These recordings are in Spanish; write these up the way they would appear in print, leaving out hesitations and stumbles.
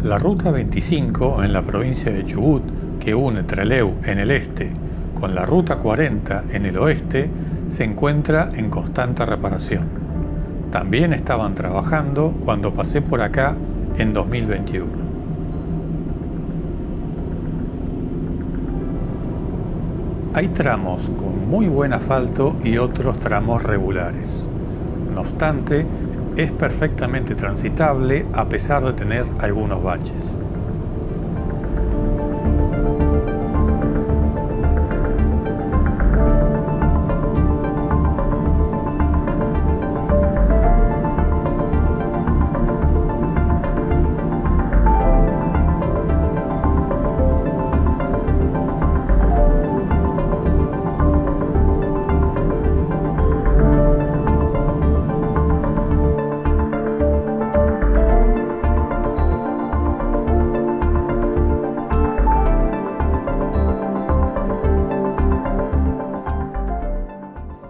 La Ruta 25 en la provincia de Chubut, que une Trelew en el este con la Ruta 40 en el oeste, se encuentra en constante reparación. También estaban trabajando cuando pasé por acá en 2021. Hay tramos con muy buen asfalto y otros tramos regulares. No obstante, es perfectamente transitable a pesar de tener algunos baches.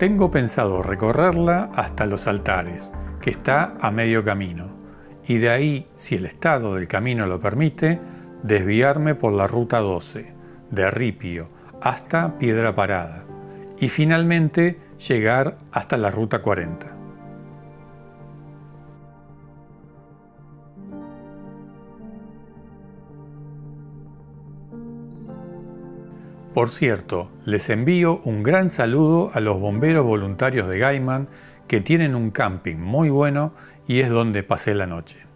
Tengo pensado recorrerla hasta Los Altares, que está a medio camino, y de ahí, si el estado del camino lo permite, desviarme por la Ruta 12, de Ripio hasta Piedra Parada, y finalmente llegar hasta la Ruta 40. Por cierto, les envío un gran saludo a los bomberos voluntarios de Gaiman, que tienen un camping muy bueno y es donde pasé la noche.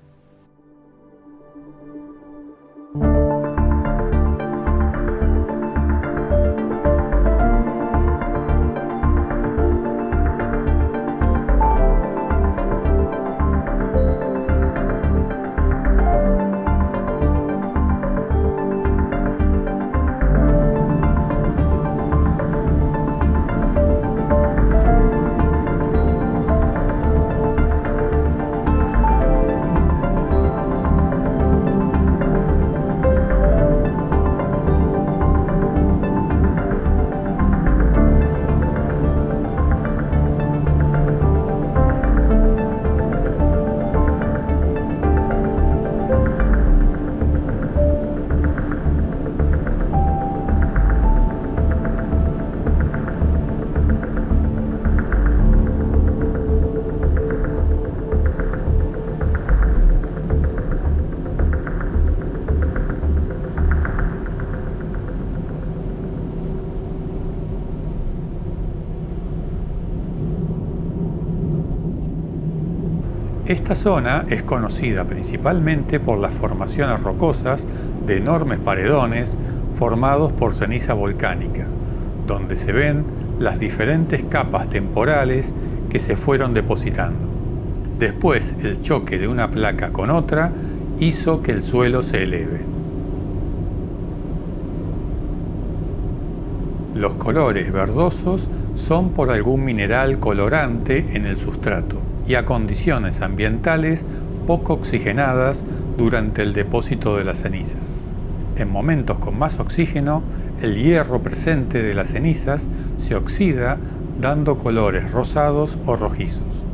Esta zona es conocida principalmente por las formaciones rocosas de enormes paredones formados por ceniza volcánica, donde se ven las diferentes capas temporales que se fueron depositando. Después, el choque de una placa con otra hizo que el suelo se eleve. Los colores verdosos son por algún mineral colorante en el sustrato y a condiciones ambientales poco oxigenadas durante el depósito de las cenizas. En momentos con más oxígeno, el hierro presente de las cenizas se oxida dando colores rosados o rojizos.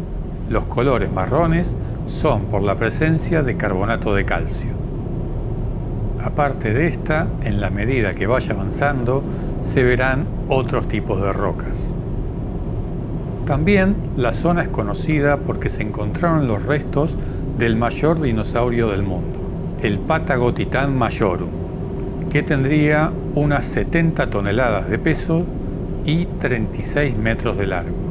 Los colores marrones son por la presencia de carbonato de calcio. Aparte de esta, en la medida que vaya avanzando, se verán otros tipos de rocas. También la zona es conocida porque se encontraron los restos del mayor dinosaurio del mundo, el Patagotitan majorum, que tendría unas 70 toneladas de peso y 36 metros de largo.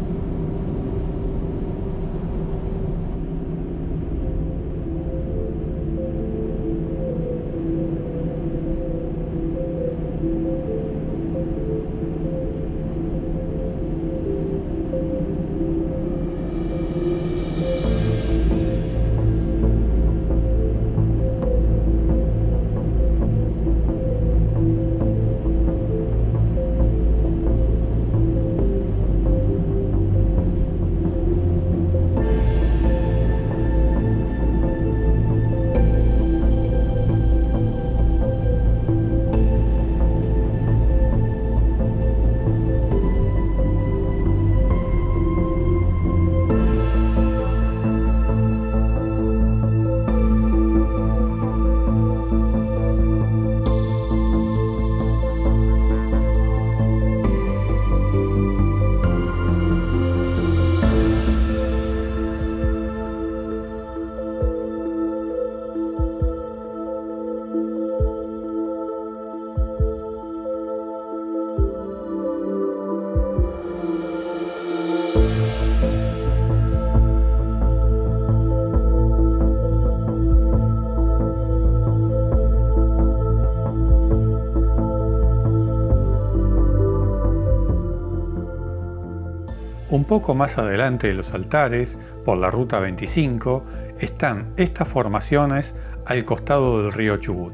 Un poco más adelante de los altares, por la ruta 25, están estas formaciones al costado del río Chubut.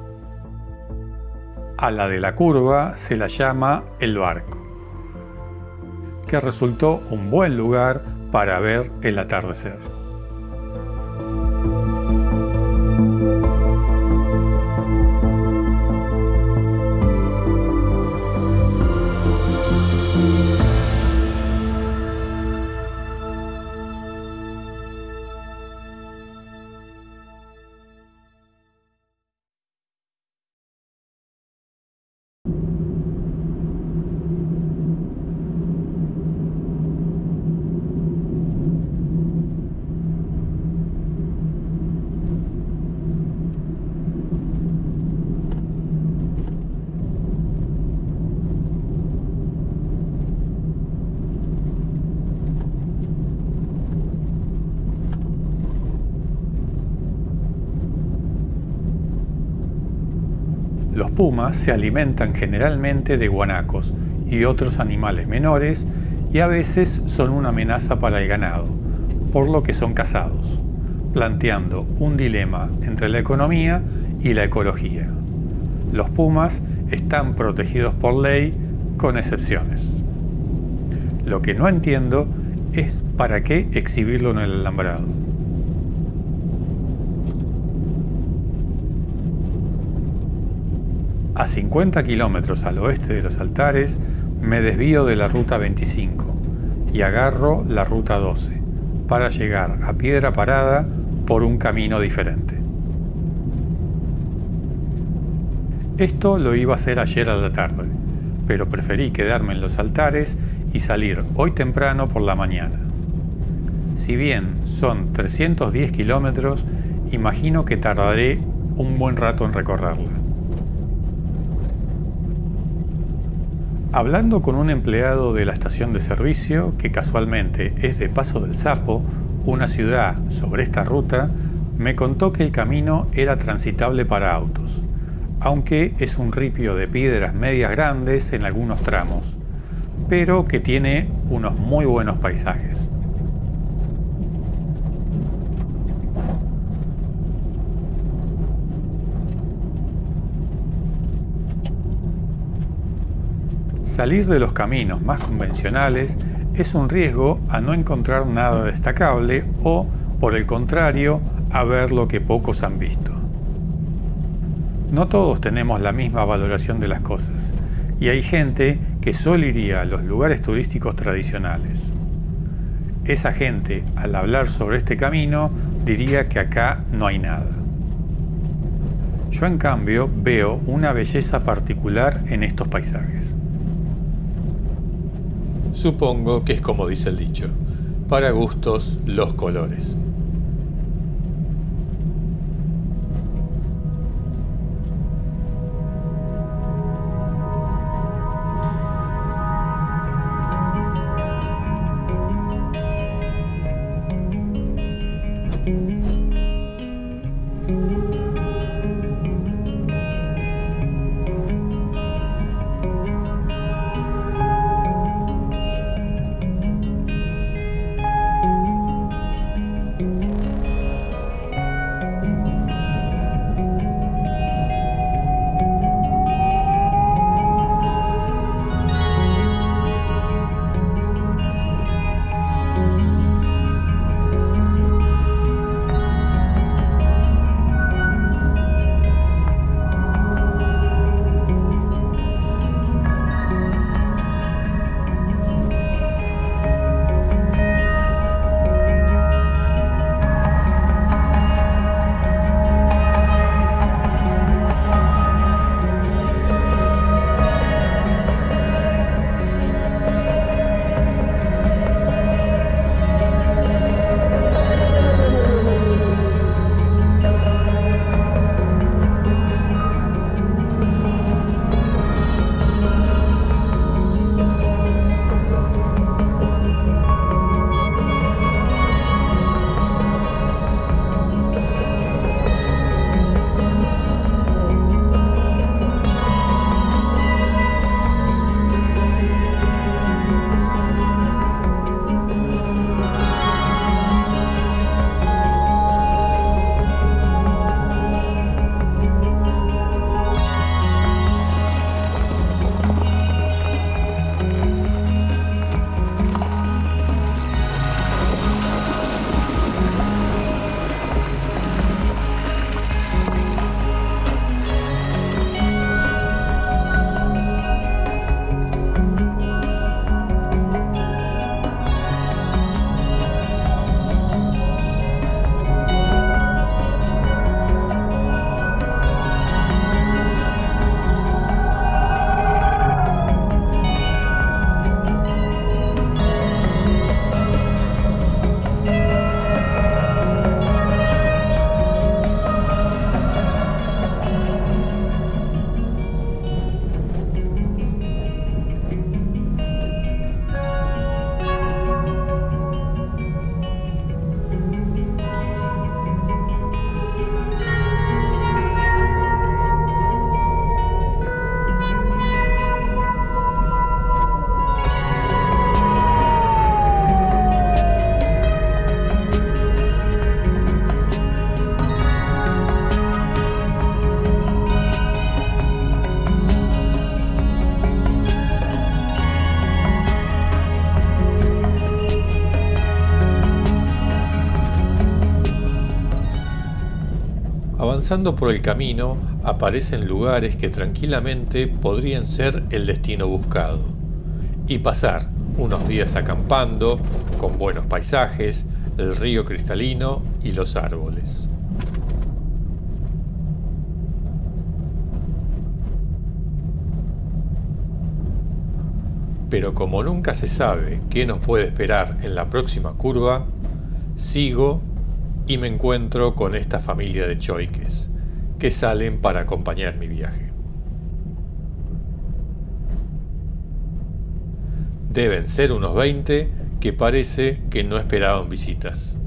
A la de la curva se la llama El Barco, que resultó un buen lugar para ver el atardecer. Los pumas se alimentan generalmente de guanacos y otros animales menores y a veces son una amenaza para el ganado, por lo que son cazados, planteando un dilema entre la economía y la ecología. Los pumas están protegidos por ley, con excepciones. Lo que no entiendo es para qué exhibirlo en el alambrado. A 50 kilómetros al oeste de los altares me desvío de la ruta 25 y agarro la ruta 12 para llegar a Piedra Parada por un camino diferente. Esto lo iba a hacer ayer a la tarde, pero preferí quedarme en los altares y salir hoy temprano por la mañana. Si bien son 310 kilómetros, imagino que tardaré un buen rato en recorrerla. Hablando con un empleado de la estación de servicio, que casualmente es de Paso del Sapo, una ciudad sobre esta ruta, me contó que el camino era transitable para autos, aunque es un ripio de piedras medias grandes en algunos tramos, pero que tiene unos muy buenos paisajes. Salir de los caminos más convencionales es un riesgo a no encontrar nada destacable o, por el contrario, a ver lo que pocos han visto. No todos tenemos la misma valoración de las cosas, y hay gente que solo iría a los lugares turísticos tradicionales. Esa gente, al hablar sobre este camino, diría que acá no hay nada. Yo, en cambio, veo una belleza particular en estos paisajes. Supongo que es como dice el dicho, para gustos los colores. Avanzando por el camino, aparecen lugares que tranquilamente podrían ser el destino buscado, y pasar unos días acampando, con buenos paisajes, el río cristalino y los árboles. Pero como nunca se sabe qué nos puede esperar en la próxima curva, sigo y me encuentro con esta familia de choiques que salen para acompañar mi viaje. Deben ser unos 20 que parece que no esperaban visitas.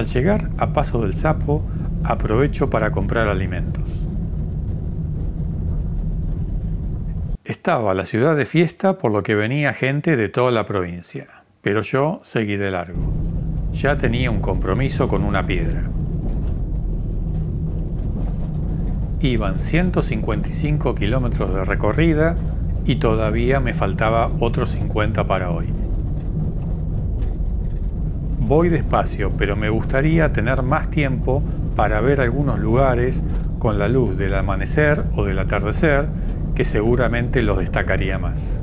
Al llegar a Paso del Sapo, aprovecho para comprar alimentos. Estaba la ciudad de fiesta, por lo que venía gente de toda la provincia, pero yo seguí de largo. Ya tenía un compromiso con una piedra. Iban 155 kilómetros de recorrida y todavía me faltaba otros 50 para hoy. Voy despacio, pero me gustaría tener más tiempo para ver algunos lugares con la luz del amanecer o del atardecer, que seguramente los destacaría más.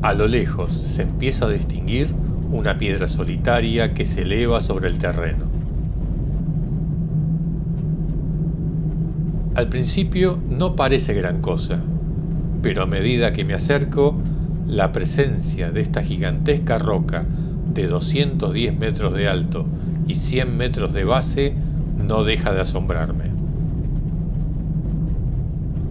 A lo lejos se empieza a distinguir una piedra solitaria que se eleva sobre el terreno. Al principio no parece gran cosa, pero a medida que me acerco, la presencia de esta gigantesca roca de 210 metros de alto y 100 metros de base no deja de asombrarme.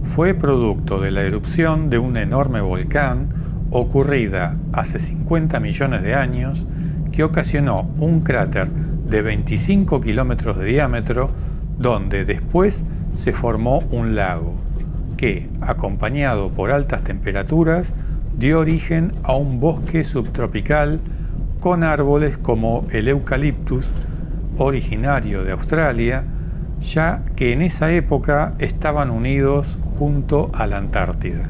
Fue producto de la erupción de un enorme volcán ocurrida hace 50 millones de años, que ocasionó un cráter de 25 kilómetros de diámetro, donde después se formó un lago, que, acompañado por altas temperaturas, dio origen a un bosque subtropical con árboles como el eucaliptus, originario de Australia, ya que en esa época estaban unidos junto a la Antártida.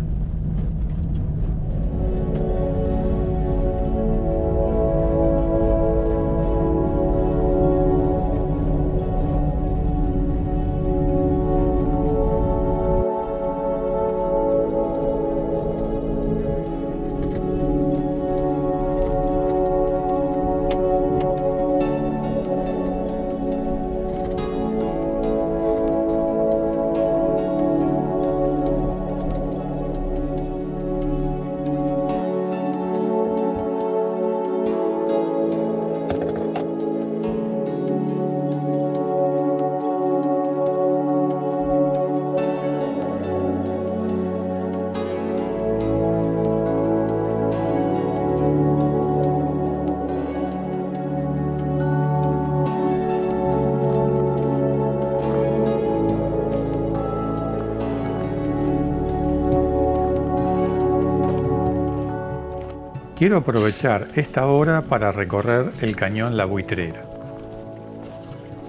Quiero aprovechar esta hora para recorrer el cañón La Buitrera.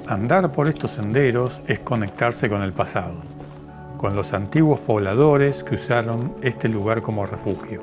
Andar por estos senderos es conectarse con el pasado, con los antiguos pobladores que usaron este lugar como refugio.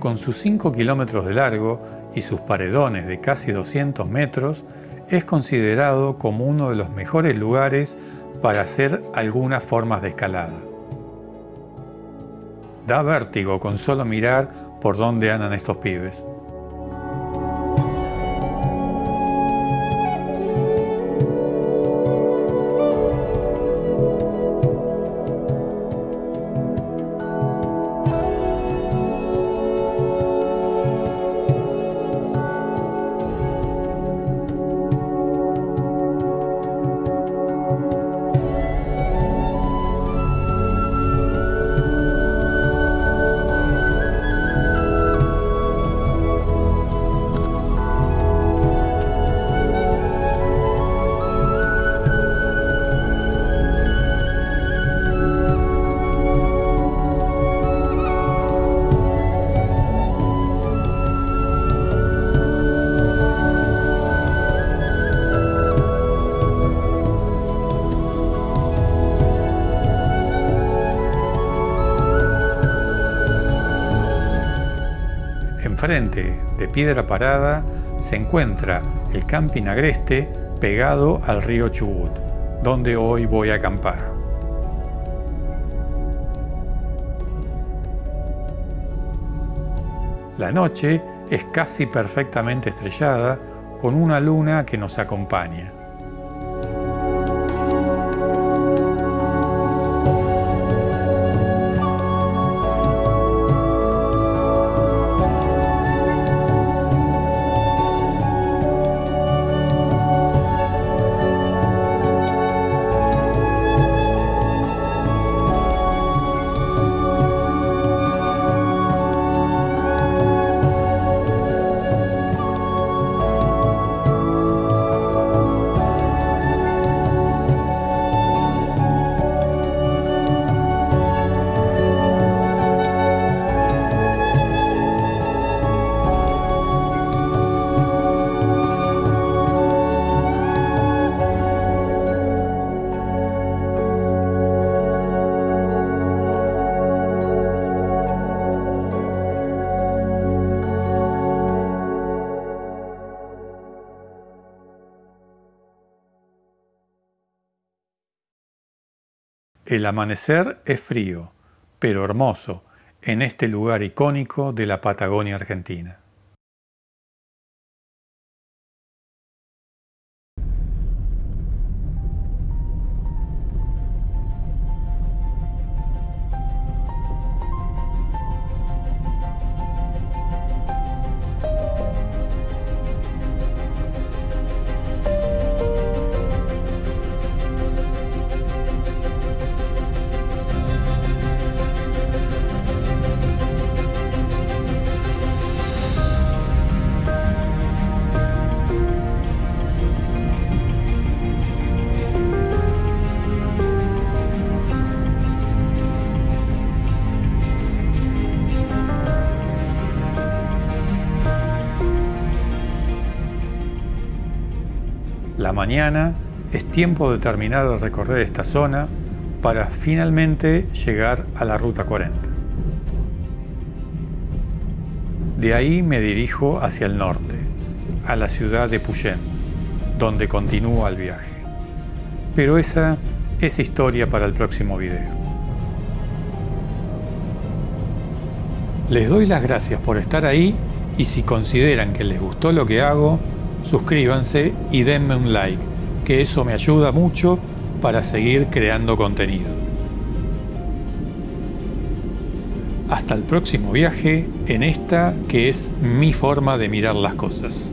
Con sus 5 kilómetros de largo y sus paredones de casi 200 metros, es considerado como uno de los mejores lugares para hacer algunas formas de escalada. Da vértigo con solo mirar por dónde andan estos pibes. Enfrente de Piedra Parada se encuentra el Camping Agreste pegado al río Chubut, donde hoy voy a acampar. La noche es casi perfectamente estrellada, con una luna que nos acompaña. El amanecer es frío, pero hermoso, en este lugar icónico de la Patagonia argentina. La mañana es tiempo de terminar de recorrer esta zona para finalmente llegar a la Ruta 40. De ahí me dirijo hacia el norte, a la ciudad de Puyén, donde continúa el viaje. Pero esa es historia para el próximo video. Les doy las gracias por estar ahí y si consideran que les gustó lo que hago, suscríbanse y denme un like, que eso me ayuda mucho para seguir creando contenido. Hasta el próximo viaje en esta que es mi forma de mirar las cosas.